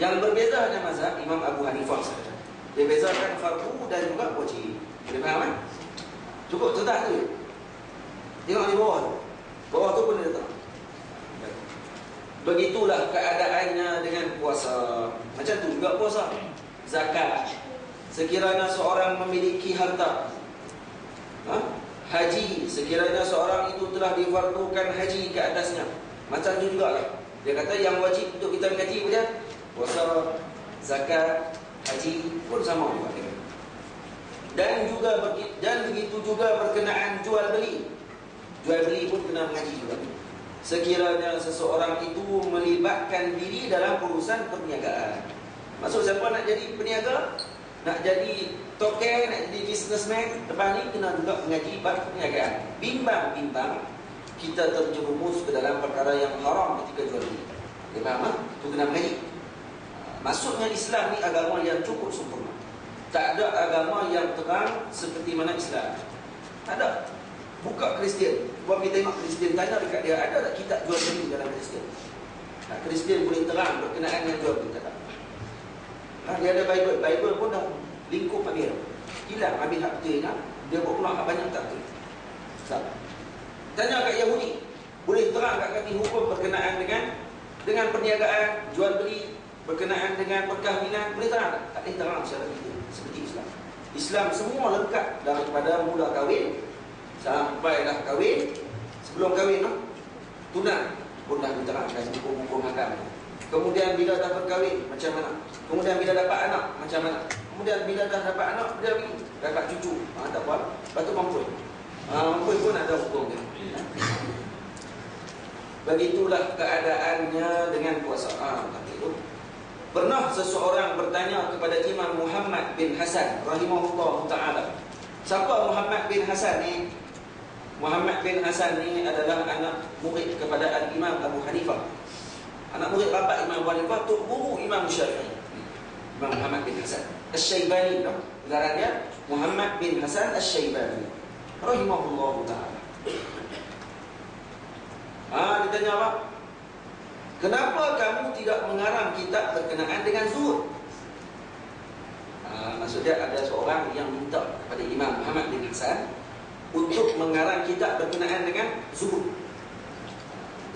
Yang berbeza hanya mazhab Imam Abu Hanifah saja. Dia bezakan fardu dan juga wajib. Boleh faham kan? Cukup cerita tu. Tengok di bawah tu. Bawah tu pun dia letak. Begitulah keadaannya dengan puasa. Macam tu juga puasa. Zakat. Sekiranya seorang memiliki harta, haji, sekiranya seorang itu telah difardukan haji ke atasnya, macam tu jugalah. Dia kata yang wajib untuk kita menghaji pun dia puasa, zakat, haji pun sama juga. Dan begitu juga berkenaan jual beli. Jual beli pun kena mengaji juga. Sekiranya seseorang itu melibatkan diri dalam urusan perniagaan. Maksud siapa nak jadi peniaga, nak jadi token, nak jadi businessman, lepas ni kena juga mengaji bab perniagaan. Bimbang-bimbang kita terjerumus ke dalam perkara yang haram ketika jual beli. Dia faham? Itu kena mengaji. Maksudnya Islam ni agama yang cukup sempurna. Tak ada agama yang terang seperti mana Islam. Tak ada. Buka Kristian, buat kita tengok Kristian, tanya dekat dia, ada tak kitab jual beli dalam Kristian? Kristian boleh terang berkenaan dengan jual beli, tak ada. Dia ada Bible pun dah lingkup ambil. Hilang ambil hak betulnya, dia buat pula hak banyak tak betul. Tanya kat Yahudi, boleh terang kat kami hukum berkenaan dengan perniagaan, jual beli, berkenaan dengan perkahwinan, boleh terang? Tak boleh terang secara itu seperti Islam. Islam semua lengkap daripada mula kahwin sampai dah kahwin. Sebelum kahwin tunang pun dah diterangkan hukum-hukum agama. Kemudian bila dah berkahwin macam mana? Kemudian bila dapat anak macam mana? Kemudian bila dah dapat anak, dia dapat cucu, tak apa. Lepas tu mampus. Mampus pun ada hukum dia. Begitulah keadaannya dengan puasa. Pernah seseorang bertanya kepada Imam Muhammad bin Hasan rahimahullah ta'ala. Siapa Muhammad bin Hasan ni? Muhammad bin Hasan ni adalah anak murid kepada Al-Imam Abu Hanifah. Anak murid bapa Imam Abu Hanifah, tok guru Imam Syafi'i. Imam Muhammad bin Hasan Asy-Syaibani, gelar dia Muhammad bin Hasan Asy-Syaibani rahimahullah ta'ala. Dia tanya apa? Kenapa kamu tidak mengarang kitab berkenaan dengan zuhud? Maksudnya ada seorang yang minta kepada Imam Muhammad bin Hasan untuk mengarang kitab berkenaan dengan zuhud.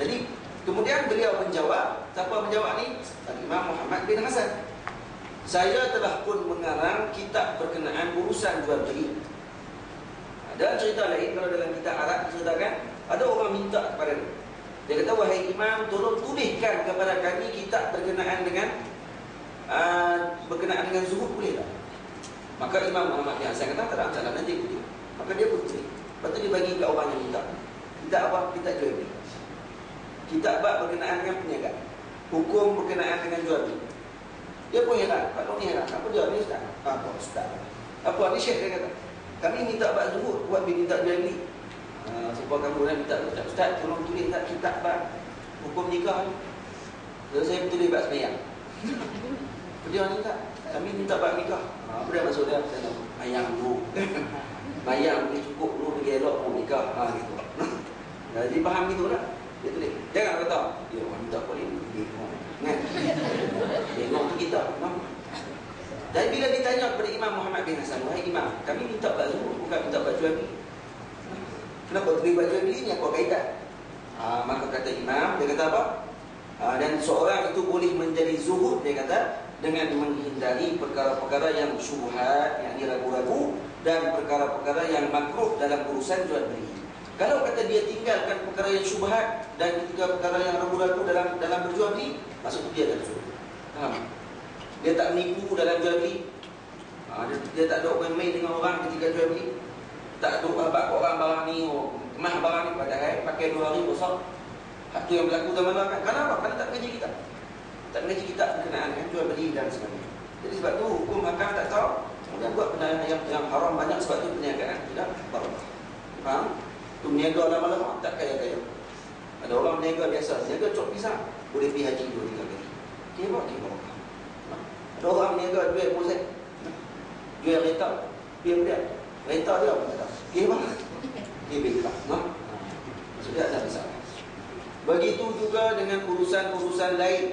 Jadi kemudian beliau menjawab. Siapa menjawab ni? Imam Muhammad bin Hasan. Saya telah pun mengarang kitab berkenaan urusan jual beli. Ada cerita lain kalau dalam kitab Arab diceritakan, ada orang minta kepada dia. Dia kata, wahai Imam, tolong tuliskan kepada kami kitab berkenaan dengan zuhud, boleh tak? Maka Imam Muhammad bin Hasan kata, tak ada, nanti putih. Maka dia putih. Lepas tu dia bagi ke orang yang minta. Kitab apa? Kitab jual beli. Kitab bab berkenaan dengan perniagaan. Hukum berkenaan dengan jual beli. Dia pun heran. Kalau ni heran, apa dia ni ustaz? Apa ustaz? Apa ni syekh dia kata? Kami minta bab zuhud, buat minta jual beli. Sebab kamu dah minta ustaz, tolong tulis tak kitab bab hukum nikah ni. Lalu saya tulis bab sembahyang. Dia ni tak, kami minta bab nikah. Apa dia maksud dia? Saya tahu, bayang dulu. Bayang boleh cukup dulu, bagi elok mau nikah. Gitu. Jadi faham gitu lah. Dia tulis, jangan kata dia orang minta boleh tengok kan? Tengok tu kita. Dan bila ditanya kepada Imam Muhammad bin Hasan, wahai Imam, kami minta bab zuhud, bukan minta bab jual beli. Kenapa tulis bab jual beli ni? Apa kaitan? Maka kata Imam, dia kata apa? Dan seorang itu boleh menjadi zuhud, dia kata, dengan menghindari perkara-perkara yang syubhat, yang ragu-ragu, dan perkara-perkara yang makruh dalam urusan jual beli. Kalau kata dia tinggalkan perkara yang syubhat dan ketika perkara yang ragu-ragu dalam berjual beli, maksud dia tak zuhud. Faham? Dia tak menipu dalam jual beli. Dia tak ada main dengan orang ketika jual beli. Tak tahu abang orang barang ni, kemah barang ni, padahal pakai 2 hari rosak. Hak tu yang berlaku zaman dulu kan. Kenapa? Kerana tak mengaji kita. Tak mengaji kita berkenaan dengan jual beli dan sebagainya. Jadi sebab tu hukum hakam tak tahu. Kemudian buat benda yang haram banyak, sebab tu perniagaan tidak barakah. Faham? Tu berniaga lama-lama tak kaya-kaya. Ada orang berniaga biasa, berniaga cok pisang, boleh pergi haji 2-3 kali. Dia buat dia barakah. Ada orang berniaga jual mozaik, jual kereta, dia berniaga kereta dia pun tak tahu. Dia apa? Dia bekak. Maksudnya tak besar. Begitu juga dengan urusan-urusan lain.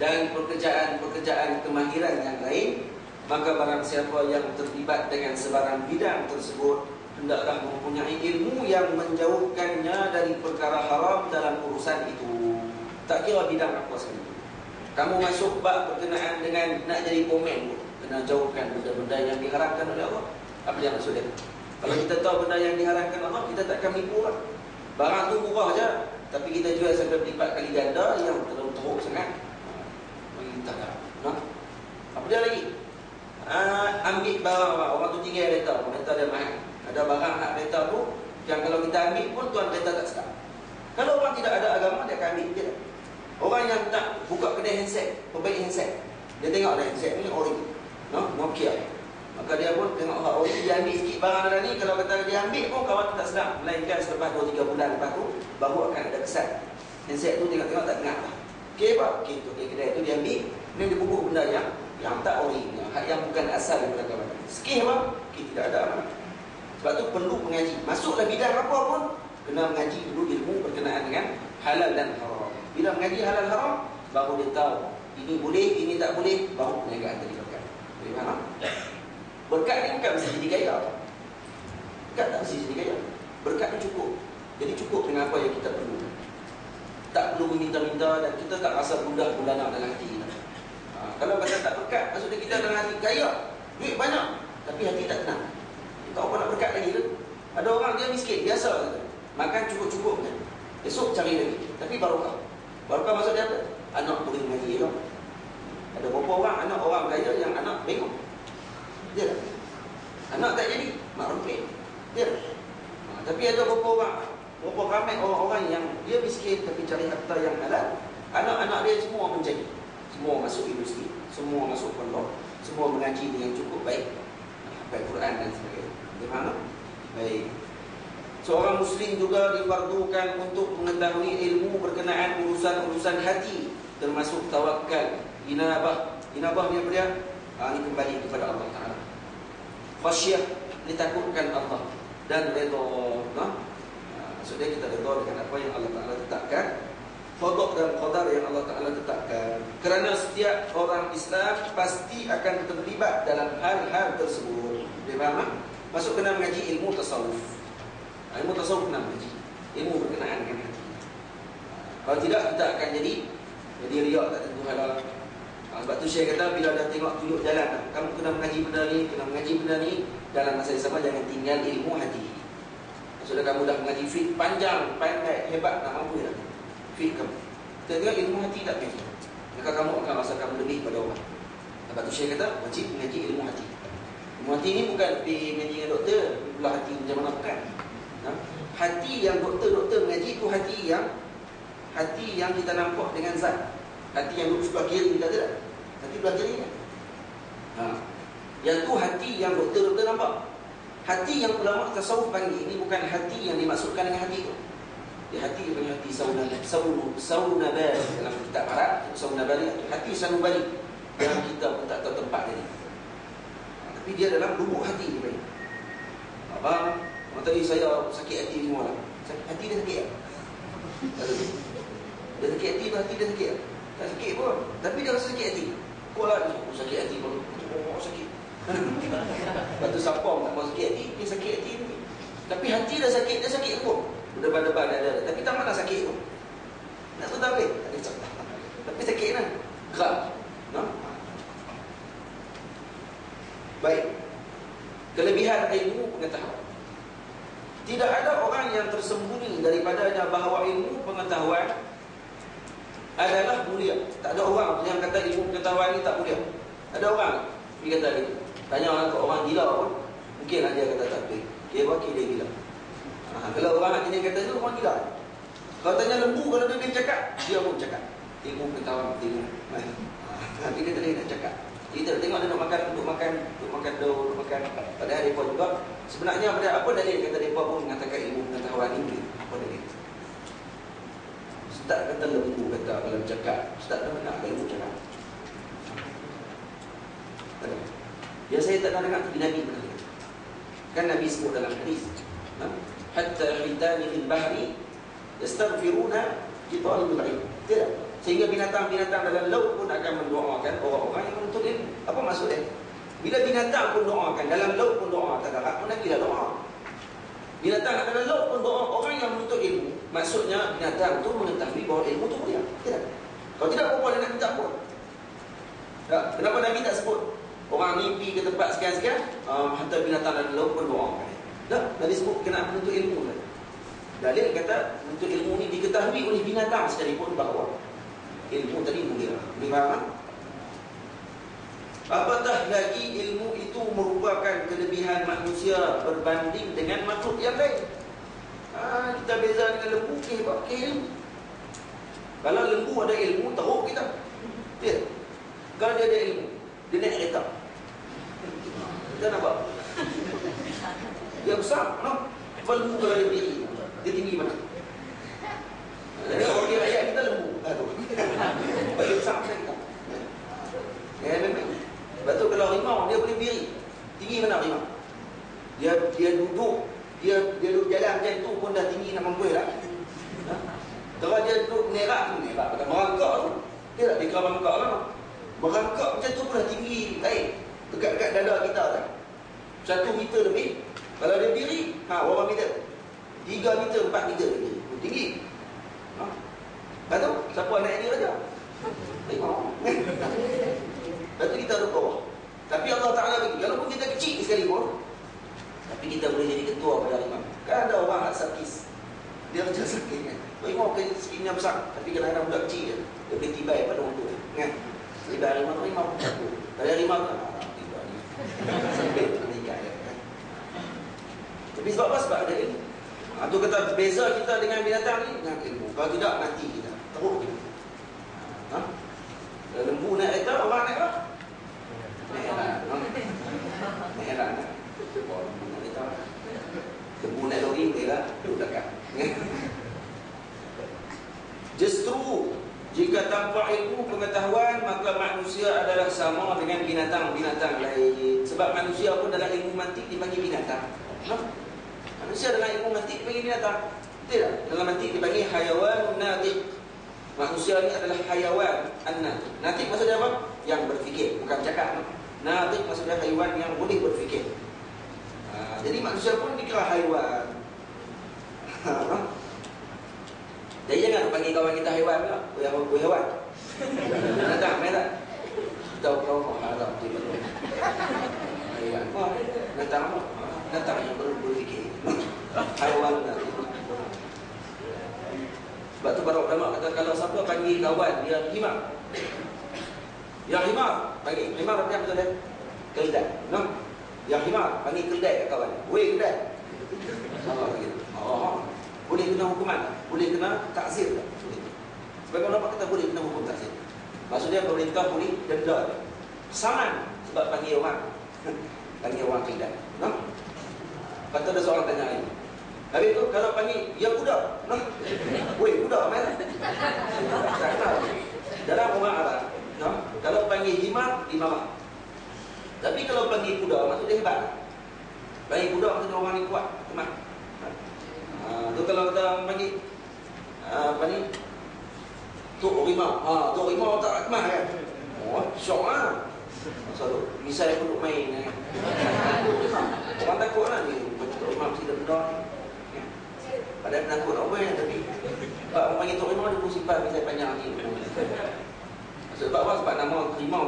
dan pekerjaan-pekerjaan kemahiran yang lain, maka barang siapa yang terlibat dengan sebarang bidang tersebut hendaklah mempunyai ilmu yang menjauhkannya dari perkara haram dalam urusan itu. Tak kira bidang apa sekalipun. Kamu masuk bab berkenaan dengan nak jadi komen, kena jauhkan benda-benda yang diharamkan oleh Allah. Apa yang maksud dia? Kalau kita tahu benda yang diharamkan Allah, kita takkan nipu orang. Barang tu murah je, tapi kita jual sampai berlipat kali ganda yang terlalu teruk sangat. Tak ada. Nah, apa dia lagi? Ambil barang orang tu tinggal kereta dia mahal. Ada barang nak kereta tu yang kalau kita ambil pun tuan kereta tak sedap. Kalau orang tidak ada agama, dia akan ambil je. Orang yang tak buka kedai handset, perbaiki handset, dia tengok ada handset ni ori, no? Nokia. Maka dia pun tengok ori, dia ambil sikit barang ada ni. Kalau kata dia ambil pun kawan tu tak sedap, melainkan selepas 2-3 bulan lepas tu baru akan ada kesan. Handset tu tengok-tengok tak dengar lah. Okey apa? Okey tu kedai tu dia ambil, kemudian dia bubuk benda yang tak ori, yang bukan asal daripada kawan. Sikit apa? Okey, tidak ada apa. Sebab tu perlu mengaji. Masuklah bidang apa pun, kena mengaji dulu ilmu berkenaan dengan halal dan haram. Bila mengaji halal haram, baru dia tahu ini boleh, ini tak boleh, baru perniagaan tadi berkat. Boleh faham? Berkat ni bukan mesti jadi kaya. Berkat tak mesti jadi kaya. Berkat ni cukup. Jadi cukup dengan apa yang kita perlu. Tak perlu meminta-minta dan kita tak rasa mudah bulanan dalam hati kita. Kalau kata tak berkat, maksudnya kita dalam hati kaya, duit banyak, tapi hati tak tenang. Tak apa nak berkat lagi tu. Ada orang dia miskin, biasa kata. Makan cukup-cukup je. Esok cari lagi. Tapi barokah. Barokah maksud dia apa? Anak boleh mengaji lah. Ada beberapa orang, anak orang kaya yang anak bengok. Dia tak? Anak tak jadi, mak rumpit. Dia tak? Tapi ada beberapa ramai orang-orang yang dia miskin tapi cari harta yang halal. Anak-anak dia semua menjadi. Semua masuk industri, semua masuk pondok, semua mengaji dengan cukup baik. Baik Quran dan sebagainya. Bagaimana? Baik. Seorang Muslim juga difardukan untuk mengetahui ilmu berkenaan urusan-urusan hati, termasuk tawakal, inabah. Inabah ni apa dia? Ini kembali kepada Allah Ta'ala. Khasyah, ditakutkan Allah. Dan redha. Maksudnya kita redha dengan apa yang Allah Ta'ala tetapkan. Qada dan qadar yang Allah Ta'ala tetapkan. Kerana setiap orang Islam pasti akan terlibat dalam hal-hal tersebut. Dia faham? Masuk kena mengaji ilmu tasawuf. Ilmu tasawuf kena mengaji. Ilmu berkenaan dengan hati. Kalau tidak, kita akan jadi riak tak tentu halal. Sebab tu Syekh kata bila dah tengok tunjuk jalan, kamu kena mengaji benda ni, kena mengaji benda ni, dalam masa yang sama jangan tinggal ilmu hati. Maksudnya kamu dah mengaji fiqh panjang, pandai, hebat, tak mampu dah fiqh kamu. Kita tengok ilmu hati tak mengaji, maka kamu akan rasa kamu lebih pada orang. Sebab tu Syekh kata wajib mengaji ilmu hati. Ilmu hati ni bukan pergi mengaji dengan doktor, belah hati macam mana, bukan. Hati yang doktor mengaji tu hati yang kita nampak dengan zat. Hati yang duduk sebelah kiri kita tak? Hati sebelah kiri kan? Yang tu hati yang doktor nampak. Hati yang ulama tasawuf panggil ini bukan hati yang dimaksudkan dengan hati tu. Dia hati dia panggil hati saunabali dalam kitab Arab. Saunabali, hati sanubali yang kita pun tak tahu tempat dia. Tapi dia dalam lubuk hati dia panggil. Abang tadi saya sakit hati semua lah. Hati dia sakit tak? Dia sakit hati tu, hati dia sakit tak? Tak sakit pun, tapi dia rasa sakit hati. Kau lah, sakit hati pun. Sakit. Lepas tu siapa tak mau sakit hati, dia sakit hati ni. Tapi hati dah sakit, dia sakit pun. Berdebar-debar ada. Tapi tak mana sakit pun. Nak tahu tak boleh? Tak boleh cakap. Tapi sakit kan? Gerak. No? Baik. Kelebihan ilmu pengetahuan. Tidak ada orang yang tersembunyi daripadanya bahawa ilmu pengetahuan adalah mulia. Tak ada orang yang kata ilmu pengetahuan ni tak mulia. Ada orang dia kata gitu. Tanya orang ke orang gila pun mungkinlah dia kata tak betul. Dia wakil dia gila. Kalau orang jenis kata tu orang gila. Kalau tanya lembu, kalau dia cakap, dia pun cakap ilmu pengetahuan ilmu. Tapi dia tak boleh nak cakap. Kita tengok dia nak makan, duduk makan. Padahal mereka juga sebenarnya apa dalil kata mereka pun mengatakan ilmu pengetahuan ini? Apa dalil? Ustaz kata lembu kata kalau cakap, Ustaz dah nak lembu cakap. Ya saya tak nak dengar tapi Nabi pernah. Kan Nabi sebut dalam hadis, hatta hitani fil bahri yastaghfiruna li talib al-ilm. Tidak. Sehingga binatang-binatang dalam laut pun akan mendoakan orang-orang yang menuntut ilmu. Apa maksudnya? Bila binatang pun doakan, dalam laut pun doa, tak darat pun lagi dah doa. Binatang dalam laut pun doa, orang yang menuntut ilmu, maksudnya binatang tu mengetahui bahawa ilmu tu mulia. Tidak. Kalau tidak, apa dia nak minta ampun? Tak. Kenapa Nabi tak sebut orang ni pergi ke tempat sekian-sekian, hantar binatang dalam laut pun doakan? Tak. Nabi sebut kena menuntut ilmu. Dalil kata menuntut ilmu ni diketahui oleh binatang sekalipun bahawa ilmu tadi mulia. Boleh faham? Apatah lagi ilmu itu merupakan kelebihan manusia berbanding dengan makhluk yang lain. Kita beza dengan lembu, pakai ilmu. Kalau lembu ada ilmu, teruk kita. Ya. Kalau dia ada ilmu, dia naik kereta. Kita nampak? Dia besar, no? Lembu kalau dia berdiri, dia tinggi mana? Jadi orang rakyat kita lembu. Dia besar macam kita. Ya, memang. Sebab tu kalau rimau, dia boleh berdiri. Tinggi mana rimau? Dia duduk, dia duduk jalan macam tu pun dah tinggi nak mampu lah. Kalau dia duduk menerak kata merangkak tu. Dia tak dikira merangkak lah. Merangkak macam tu pun dah tinggi, baik. Dekat-dekat dada kita lah. 1 meter lebih. Kalau dia berdiri, berapa meter? 3 meter, 4 meter lebih. Tinggi. Lepas tu, siapa naik dia aja? Rimau. Lepas tu kita duduk bawah. Tapi Allah Ta'ala bagi, walaupun kita kecil sekalipun, tapi kita boleh jadi ketua pada rimau. Kan ada orang sakis, dia macam sakit kan. Rimau sikitnya besar, tapi kadang-kadang budak kecil dia boleh tibai pada orang tu kan. Tibai rimau tu rimau satu. Dari rimau tu tibai ni sampai meninggal kan. Tapi sebab apa? Sebab ada ilmu. Itu kata beza kita dengan binatang ni dengan ilmu. Kalau tidak, mati kita, teruk kita. Lembu naik kereta, orang naik apa? Naik heran. Naik heran. Lembu naik kereta. Lembu naik lori, boleh lah. Duduk belakang. Justru jika tanpa ilmu pengetahuan, maka manusia adalah sama dengan binatang-binatang lain. Sebab manusia pun dalam ilmu mantik dipanggil binatang. Manusia dalam ilmu mantik dipanggil binatang. Tidak. Dalam mantik dipanggil hayawan natiq. Manusia ni adalah hayawan an-natiq. Natiq maksudnya apa? Yang berfikir, bukan cakap. Natiq maksudnya haiwan yang boleh berfikir. Jadi manusia pun dikira haiwan. Jadi jangan panggil kawan kita haiwan pula. Haiwan. Datang, main tak? Tahu kau harap dia betul. Haiwan. Datang apa? Datang yang berfikir. Haiwan natiq. Sebab tu para ulama kata kalau siapa panggil kawan dia himar. Ya himar, panggil himar apa maksud dia? Keldai. No? Ya himar, panggil keldai kat kawan. Weh keldai. Boleh kena hukuman, boleh kena takzir. Sebab ulama kata boleh kena hukum takzir. Maksudnya pemerintah boleh denda. Saman sebab panggil orang. Panggil orang keldai. No? Lepas tu ada seorang tanya lagi. Habis tu kalau panggil ya kuda, nah, weh kuda mana? Tak kenal. Dalam orang Arab, nah, kalau panggil himar, dimarah. Tapi kalau panggil kuda, maksud dia hebat. Panggil kuda maksudnya orang ni kuat, teman. Tu kalau kita panggil apa ni? Tok rimau. Tok rimau tak kemah kan? Oh, syok lah. Maksud misal aku duduk main kan. Orang takut lah ni. Tok rimau mesti dah benda ni. Padahal penakut apa yang tapi orang panggil tok rimau dia pun simpan misal panjang ni. Sebab apa? Sebab nama rimau